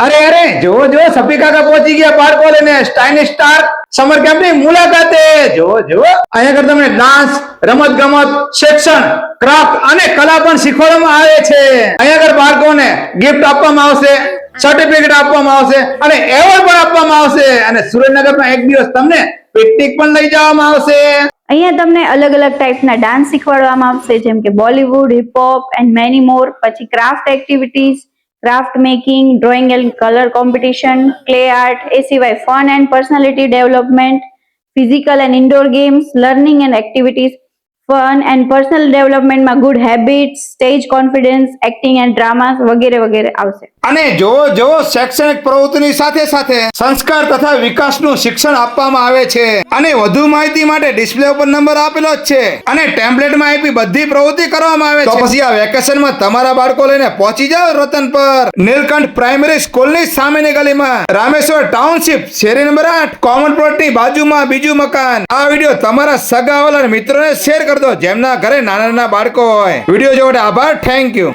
અરે અરે જો જો સફી કાકા પહોંચી ગયા બાળકો લઈને સ્ટાઇલિશ સ્ટાર સમર કેમ્પની મુલાકાતે. જો જો અહીંયા આગળ તમને ડાન્સ, રમત ગમત, શિક્ષણ, ક્રાફ્ટ અને કલા પણ શીખવાડવામાં આવે છે. અહીંયા આગળ બાળકોને ગિફ્ટ આપવામાં આવશે, સર્ટિફિકેટ આપવામાં આવશે અને એવોર્ડ પણ આપવામાં આવશે. અને સુરેન્દ્રનગરમાં એક દિવસ તમને પિકનિક પણ લઈ જવામાં આવશે. અહીંયા તમને અલગ અલગ ટાઈપના ડાન્સ શીખવાડવામાં આવશે, જેમ કે Bollywood, hip hop and many more. પછી craft activities, craft making, drawing and colour competition, clay art, એ સિવાય fun and personality development, physical and indoor games, learning and activities, fun and personal ડેવલપમેન્ટમાં good habits, stage confidence, acting and drama વગેરે વગેરે આવશે. અને જો જો શૈક્ષણિક પ્રવૃત્તિની સાથે સાથે સંસ્કાર તથા વિકાસનું શિક્ષણ આપવામાં આવે છે. અને વધુ માહિતી માટે ડિસ્પ્લે ઉપર નંબર આપેલો જ છે અને ટેમ્પલેટમાં આપી બધી પ્રવૃત્તિ કરવામાં આવે છે. તો પછી આ વેકેશનમાં તમારા બાળકો લઈને પહોંચી જાઓ રતનપર નીલકંઠ પ્રાઇમરી સ્કૂલની સામેની ગલીમાં, રામેશ્વર ટાઉનશીપ, શેરી નંબર 8, કોમન પ્લોટની બાજુમાં બીજું મકાન. આ વિડીયો તમારા સગાવાલા મિત્રોને શેર કરી દો જેમના ઘરે નાના નાના બાળકો હોય. વિડીયો જોવા માટે આભાર. Thank you.